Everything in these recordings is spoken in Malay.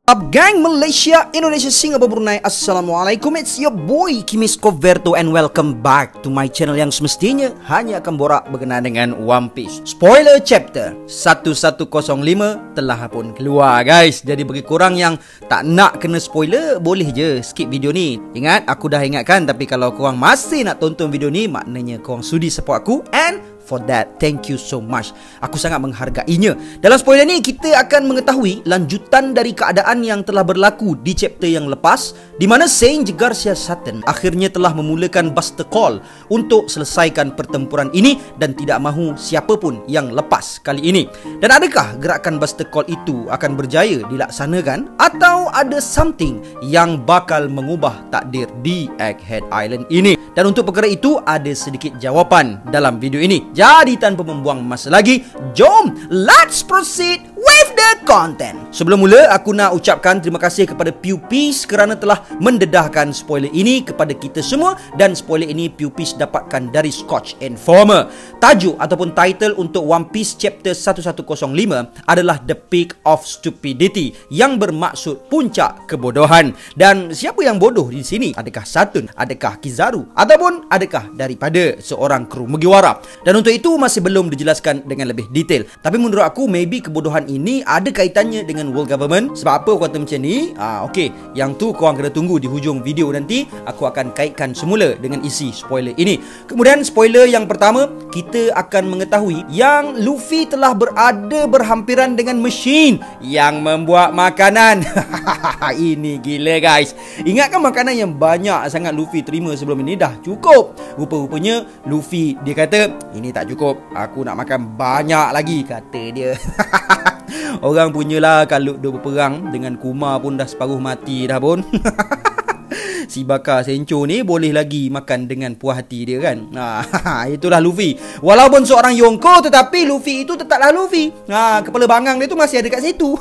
Up gang, Malaysia, Indonesia, Singapura, Brunei. Assalamualaikum, it's your boy Kimis Coverto and welcome back to my channel yang semestinya hanya akan borak berkenaan dengan One Piece. Spoiler chapter 1105 telah pun keluar guys. Jadi bagi korang yang tak nak kena spoiler, boleh je skip video ni. Ingat, aku dah ingatkan, tapi kalau korang masih nak tonton video ni, maknanya korang sudi support aku. And for that, thank you so much. Aku sangat menghargainya. Dalam spoiler ni, kita akan mengetahui lanjutan dari keadaan yang telah berlaku di chapter yang lepas, di mana Saint Garcia Satan akhirnya telah memulakan Buster Call untuk selesaikan pertempuran ini dan tidak mahu siapa pun yang lepas kali ini. Dan adakah gerakan Buster Call itu akan berjaya dilaksanakan atau ada something yang bakal mengubah takdir di Egghead Island ini? Dan untuk perkara itu ada sedikit jawapan dalam video ini. Jadi tanpa membuang masa lagi, jom let's proceed with the content. Sebelum mula, aku nak ucapkan terima kasih kepada Pewpiece kerana telah mendedahkan spoiler ini kepada kita semua. Dan spoiler ini Pewpiece dapatkan dari Scotch Informer. Tajuk ataupun title untuk One Piece chapter 1105 adalah The Peak of Stupidity, yang bermaksud puncak kebodohan. Dan siapa yang bodoh di sini? Adakah Saturn? Adakah Kizaru? Ataupun adakah daripada seorang kru Mugiwara? Dan untuk itu masih belum dijelaskan dengan lebih detail. Tapi menurut aku, maybe kebodohan ini ada kaitannya dengan world government. Sebab apa aku kata macam ni? Okey, yang tu korang kena tunggu di hujung video nanti. Aku akan kaitkan semula dengan isi spoiler ini. Kemudian spoiler yang pertama, kita akan mengetahui yang Luffy telah berada berhampiran dengan mesin yang membuat makanan. Ini gila guys. Ingatkan makanan yang banyak sangat Luffy terima sebelum ini dah cukup. Rupa-rupanya Luffy dia kata, ini tak cukup, aku nak makan banyak lagi, kata dia. Orang punyalah kalau dia berperang dengan Kuma pun dah separuh mati dah pun. Si bakar Sencho ni boleh lagi makan dengan puas hati dia kan. Itulah Luffy. Walaupun seorang Yonko, tetapi Luffy itu tetaplah Luffy. Kepala bangang dia tu masih ada kat situ.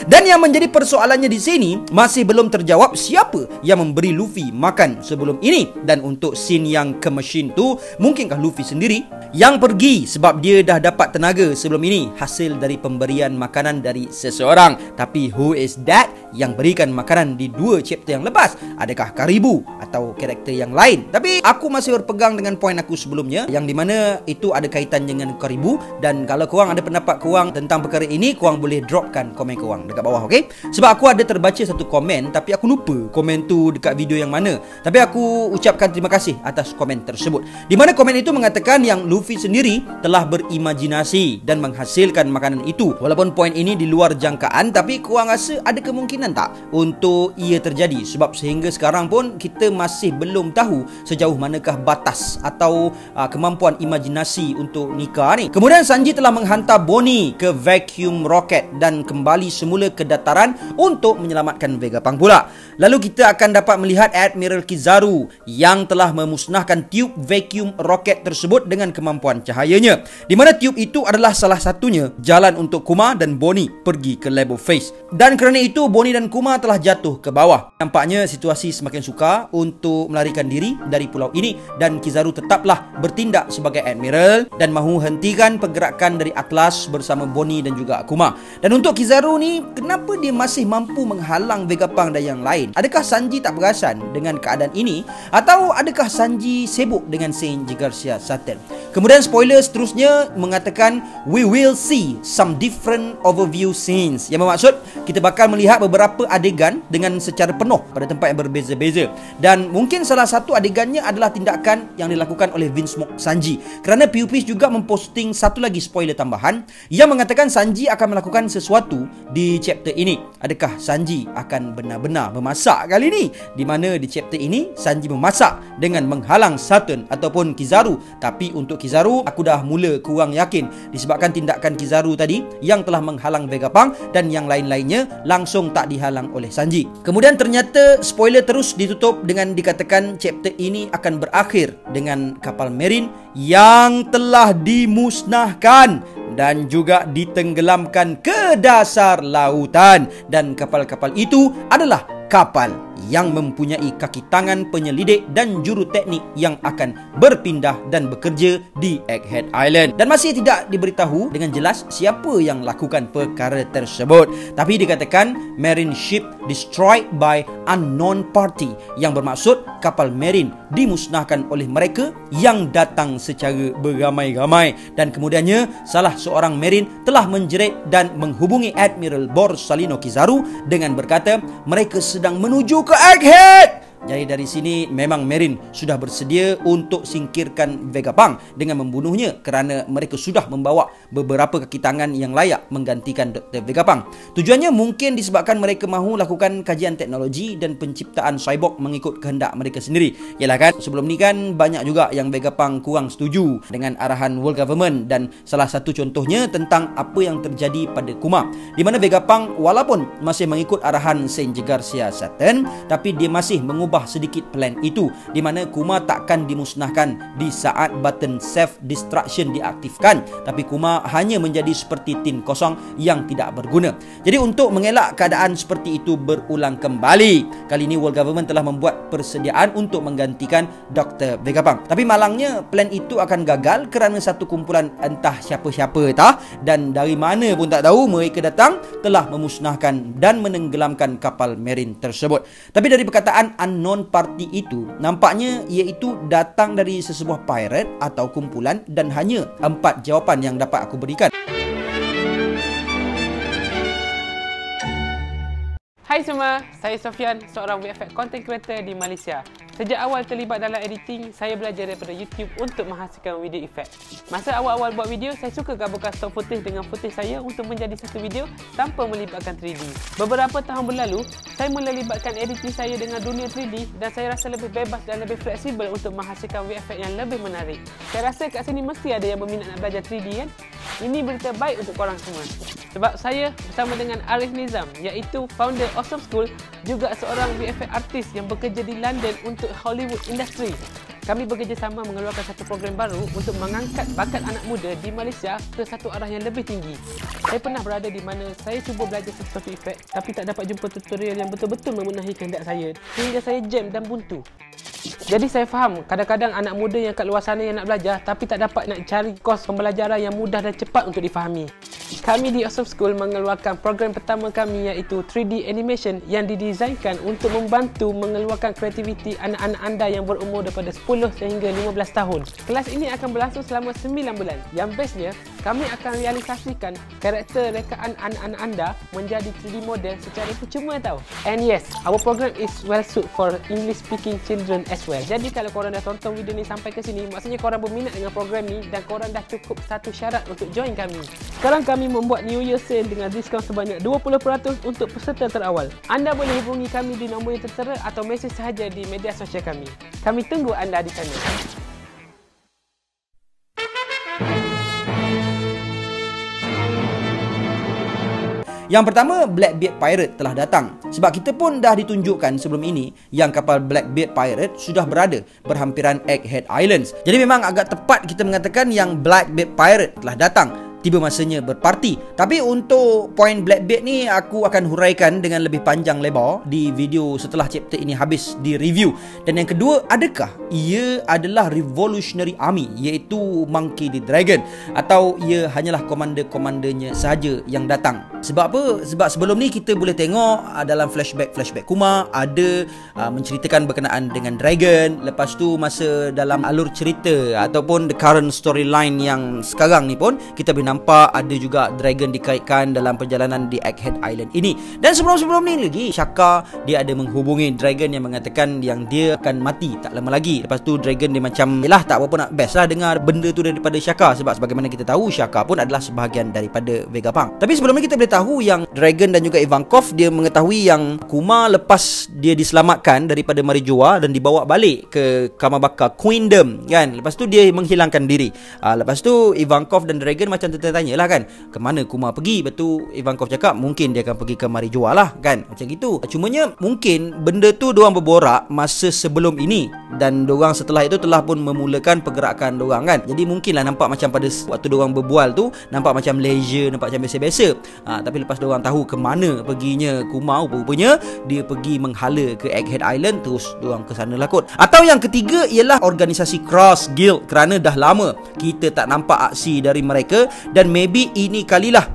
Dan yang menjadi persoalannya di sini, masih belum terjawab siapa yang memberi Luffy makan sebelum ini. Dan untuk scene yang ke mesin tu, mungkinkah Luffy sendiri yang pergi sebab dia dah dapat tenaga sebelum ini hasil dari pemberian makanan dari seseorang. Tapi who is that yang berikan makanan di dua chapter yang lepas? Adakah Karibu atau karakter yang lain? Tapi aku masih berpegang dengan poin aku sebelumnya, yang dimana itu ada kaitan dengan Karibu. Dan kalau korang ada pendapat korang tentang perkara ini, korang boleh dropkan komen korang dekat bawah, okey? Sebab aku ada terbaca satu komen, tapi aku lupa komen tu dekat video yang mana. Tapi aku ucapkan terima kasih atas komen tersebut, di mana komen itu mengatakan yang Luffy sendiri telah berimajinasi dan menghasilkan makanan itu. Walaupun poin ini di luar jangkaan, tapi korang rasa ada kemungkinan tak untuk ia terjadi? Sebab sehingga sekarang pun kita masih belum tahu sejauh manakah batas atau kemampuan imajinasi untuk nikah ni. Kemudian Sanji telah menghantar Bonnie ke vacuum rocket dan kembali semula ke dataran untuk menyelamatkan Vegapunk pula. Lalu kita akan dapat melihat Admiral Kizaru yang telah memusnahkan tube vacuum rocket tersebut dengan kemampuan cahayanya, di mana tube itu adalah salah satunya jalan untuk Kuma dan Bonnie pergi ke Labo Face. Dan kerana itu Bonnie dan Kuma telah jatuh ke bawah. Nampaknya situasi semakin sukar untuk melarikan diri dari pulau ini, dan Kizaru tetaplah bertindak sebagai Admiral dan mahu hentikan pergerakan dari Atlas bersama Bonnie dan juga Kuma. Dan untuk Kizaru ni, kenapa dia masih mampu menghalang Vegapunk dan yang lain? Adakah Sanji tak perasan dengan keadaan ini, atau adakah Sanji sibuk dengan Saint Garcia Satan? Kemudian spoiler seterusnya mengatakan we will see some different overview scenes, yang bermaksud kita bakal melihat beberapa adegan dengan secara penuh pada tempat yang berbeza-beza. Dan mungkin salah satu adegannya adalah tindakan yang dilakukan oleh Vinsmoke Sanji, kerana Pewpiece juga memposting satu lagi spoiler tambahan yang mengatakan Sanji akan melakukan sesuatu di chapter ini. Adakah Sanji akan benar-benar memasak kali ini? Di mana di chapter ini Sanji memasak dengan menghalang Saturn ataupun Kizaru. Tapi untuk Kizaru, aku dah mula kurang yakin disebabkan tindakan Kizaru tadi yang telah menghalang Vegapunk dan yang lain-lainnya langsung tak dihalang oleh Sanji. Kemudian ternyata spoiler terus ditutup dengan dikatakan chapter ini akan berakhir dengan kapal Marine yang telah dimusnahkan dan juga ditenggelamkan ke dasar lautan. Dan kapal-kapal itu adalah kapal yang mempunyai kaki tangan penyelidik dan juru teknik yang akan berpindah dan bekerja di Egghead Island. Dan masih tidak diberitahu dengan jelas siapa yang lakukan perkara tersebut. Tapi dikatakan marine ship destroyed by unknown party, yang bermaksud kapal marine dimusnahkan oleh mereka yang datang secara beramai-ramai. Dan kemudiannya salah seorang marine telah menjerit dan menghubungi Admiral Borsalino Kizaru dengan berkata mereka sedang menuju ke Egghead. Jadi dari sini memang Marine sudah bersedia untuk singkirkan Vegapunk dengan membunuhnya kerana mereka sudah membawa beberapa kaki tangan yang layak menggantikan Dr. Vegapunk. Tujuannya mungkin disebabkan mereka mahu lakukan kajian teknologi dan penciptaan cyborg mengikut kehendak mereka sendiri. Yalah kan, sebelum ni kan banyak juga yang Vegapunk kurang setuju dengan arahan world government, dan salah satu contohnya tentang apa yang terjadi pada Kuma, di mana Vegapunk walaupun masih mengikut arahan Senji Garcia Saturn, tapi dia masih mengubah sedikit plan itu, di mana Kuma takkan dimusnahkan di saat button self destruction diaktifkan, tapi Kuma hanya menjadi seperti tin kosong yang tidak berguna. Jadi untuk mengelak keadaan seperti itu berulang kembali, kali ini world government telah membuat persediaan untuk menggantikan Dr. Vegapunk. Tapi malangnya plan itu akan gagal kerana satu kumpulan entah siapa-siapa dan dari mana pun tak tahu mereka datang telah memusnahkan dan menenggelamkan kapal marine tersebut. Tapi dari perkataan unknown party itu, nampaknya iaitu datang dari sesebuah pirate atau kumpulan, dan hanya 4 jawapan yang dapat aku berikan. Hai semua, saya Sofian, seorang VFX content creator di Malaysia. Sejak awal terlibat dalam editing, saya belajar daripada YouTube untuk menghasilkan video efek. Masa awal-awal buat video, saya suka gabungkan stock footage dengan footage saya untuk menjadi satu video tanpa melibatkan 3D. Beberapa tahun berlalu, saya mula libatkan editing saya dengan dunia 3D dan saya rasa lebih bebas dan lebih fleksibel untuk menghasilkan VFX yang lebih menarik. Saya rasa kat sini mesti ada yang berminat nak belajar 3D kan? Ini berita baik untuk korang semua. Sebab saya bersama dengan Arif Nizam, iaitu founder Awesome School, juga seorang VFX artis yang bekerja di London untuk Hollywood Industry. Kami bekerjasama mengeluarkan satu program baru untuk mengangkat bakat anak muda di Malaysia ke satu arah yang lebih tinggi. Saya pernah berada di mana saya cuba belajar sesuatu efek tapi tak dapat jumpa tutorial yang betul-betul memenuhi kehendak saya, hingga saya jam dan buntu. Jadi saya faham kadang-kadang anak muda yang kat luar sana yang nak belajar tapi tak dapat nak cari kos pembelajaran yang mudah dan cepat untuk difahami. Kami di Awesome School mengeluarkan program pertama kami, iaitu 3D animation yang didesainkan untuk membantu mengeluarkan kreativiti anak-anak anda yang berumur daripada 10 sehingga 15 tahun. Kelas ini akan berlangsung selama 9 bulan. Yang bestnya, kami akan realisasikan karakter rekaan anak-anak anda menjadi 3D model secara percuma tau. And yes, our program is well suited for English speaking children as well. Jadi kalau korang dah tonton video ni sampai ke sini, maksudnya korang berminat dengan program ni dan korang dah cukup satu syarat untuk join kami. Sekarang kami membuat New Year Sale dengan diskaun sebanyak 20% untuk peserta terawal. Anda boleh hubungi kami di nombor yang tertera atau mesej sahaja di media sosial kami. Kami tunggu anda di sana. Yang pertama, Blackbeard Pirate telah datang. Sebab kita pun dah ditunjukkan sebelum ini yang kapal Blackbeard Pirate sudah berada berhampiran Egghead Islands. Jadi memang agak tepat kita mengatakan yang Blackbeard Pirate telah datang. Tiba masanya berparti. Tapi untuk poin Blackbeard ni aku akan huraikan dengan lebih panjang lebar di video setelah chapter ini habis di review. Dan yang kedua, adakah ia adalah Revolutionary Army, iaitu Monkey D. Dragon, atau ia hanyalah komander-komandernya sahaja yang datang? Sebab apa? Sebab sebelum ni kita boleh tengok dalam flashback Kuma ada menceritakan berkenaan dengan Dragon. Lepas tu masa dalam alur cerita ataupun the current storyline yang sekarang ni pun kita boleh nampak ada juga Dragon dikaitkan dalam perjalanan di Egghead Island ini. Dan sebelum-sebelum ni lagi, Shaka dia ada menghubungi Dragon yang mengatakan yang dia akan mati tak lama lagi. Lepas tu Dragon dia macam, yelah tak apa-apa, nak best lah dengar benda tu daripada Shaka. Sebab sebagaimana kita tahu, Shaka pun adalah sebahagian daripada Vegapunk. Tapi sebelum ni kita boleh tahu yang Dragon dan juga Ivankov dia mengetahui yang Kuma lepas dia diselamatkan daripada Marijoa dan dibawa balik ke Kamabaka Queendom kan. Lepas tu dia menghilangkan diri. Lepas tu Ivankov dan Dragon macam kita tanya lah kan, ke mana Kumar pergi. Betul Ivankov cakap mungkin dia akan pergi ke Marijoa lah kan, macam gitu. Cumanya mungkin benda tu diorang berborak masa sebelum ini, dan diorang setelah itu telah pun memulakan pergerakan diorang kan. Jadi mungkinlah nampak macam pada waktu diorang berbual tu nampak macam leisure, nampak macam biasa-biasa. Tapi lepas diorang tahu ke mana perginya Kumar, rupanya dia pergi menghala ke Egghead Island, terus diorang ke sana lah kot. Atau yang ketiga ialah organisasi Cross Guild, kerana dah lama kita tak nampak aksi dari mereka, dan maybe ini kalilah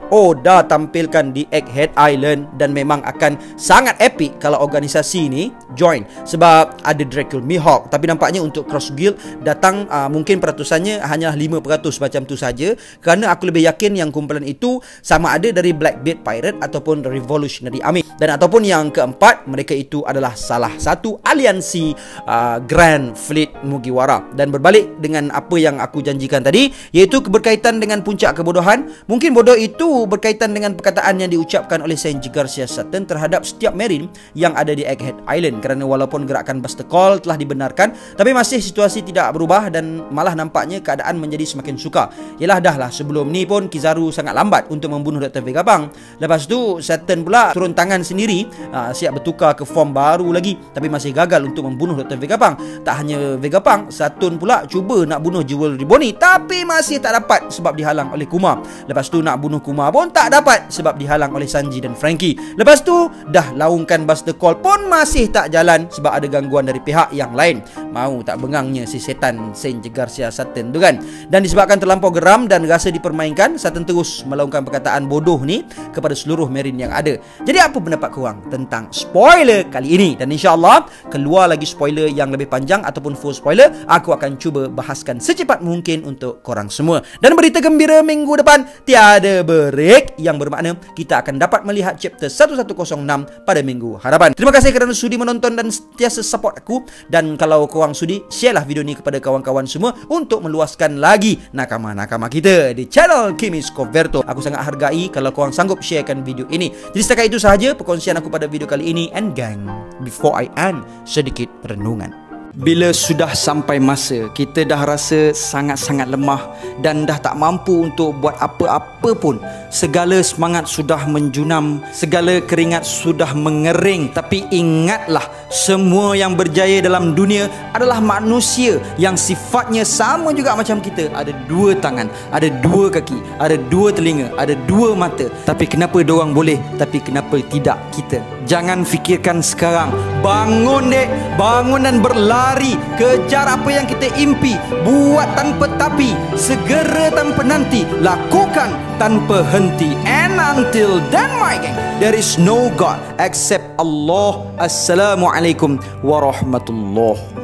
dah tampilkan di Egghead Island, dan memang akan sangat epic kalau organisasi ni join, sebab ada Draco Mihawk. Tapi nampaknya untuk Cross Guild datang mungkin peratusannya hanya 5% macam tu saja, kerana aku lebih yakin yang kumpulan itu sama ada dari Blackbeard Pirate ataupun Revolutionary Army, dan ataupun yang keempat, mereka itu adalah salah satu aliansi Grand Fleet Mugiwara. Dan berbalik dengan apa yang aku janjikan tadi, iaitu berkaitan dengan puncak kebodohan. Mungkin bodoh itu berkaitan dengan perkataan yang diucapkan oleh Sanji Garcia Sutton terhadap setiap Marine yang ada di Egghead Island, kerana walaupun gerakan Buster Call telah dibenarkan, tapi masih situasi tidak berubah, dan malah nampaknya keadaan menjadi semakin sukar. Yalah, dah lah sebelum ni pun Kizaru sangat lambat untuk membunuh Dr. Vegapunk. Lepas tu Sutton pula turun tangan sendiri, siap bertukar ke form baru lagi, tapi masih gagal untuk membunuh Dr. Vegapunk. Tak hanya Vegapunk, Sutton pula cuba nak bunuh Jewelry Bonnie, tapi masih tak dapat sebab dihalang oleh Kumar. Lepas tu nak bunuh Kumar pun tak dapat sebab dihalang oleh Sanji dan Frankie. Lepas tu dah laungkan Buster Call pun masih tak jalan sebab ada gangguan dari pihak yang lain. Mau tak bengangnya si setan Sanji Garcia Sutton tu kan. Dan disebabkan terlampau geram dan rasa dipermainkan, Sutton terus melaungkan perkataan bodoh ni kepada seluruh Marine yang ada. Jadi apa pendapat korang tentang spoiler kali ini? Dan insyaAllah keluar lagi spoiler yang lebih panjang ataupun full spoiler, aku akan cuba bahaskan secepat mungkin untuk korang semua. Dan berita gembira, minggu depan tiada break, yang bermakna kita akan dapat melihat chapter 1106 pada minggu hadapan. Terima kasih kerana sudi menonton dan sentiasa support aku. Dan kalau korang sudi, share lah video ni kepada kawan-kawan semua untuk meluaskan lagi nakama-nakama kita di channel Kimis Coverto. Aku sangat hargai kalau korang sanggup sharekan video ini. Jadi setakat itu sahaja perkongsian aku pada video kali ini. And gang, before I end, sedikit renungan. Bila sudah sampai masa kita dah rasa sangat-sangat lemah dan dah tak mampu untuk buat apa-apa pun, segala semangat sudah menjunam, segala keringat sudah mengering, tapi ingatlah, semua yang berjaya dalam dunia adalah manusia yang sifatnya sama juga macam kita. Ada dua tangan, ada dua kaki, ada dua telinga, ada dua mata. Tapi kenapa diorang boleh, tapi kenapa tidak kita? Jangan fikirkan sekarang. Bangun dek, bangun dan berlari. Kejar apa yang kita impi. Buat tanpa tapi, segera tanpa nanti, lakukan tanpa henti. And until then my gang, there is no God except Allah. Assalamualaikum warahmatullahi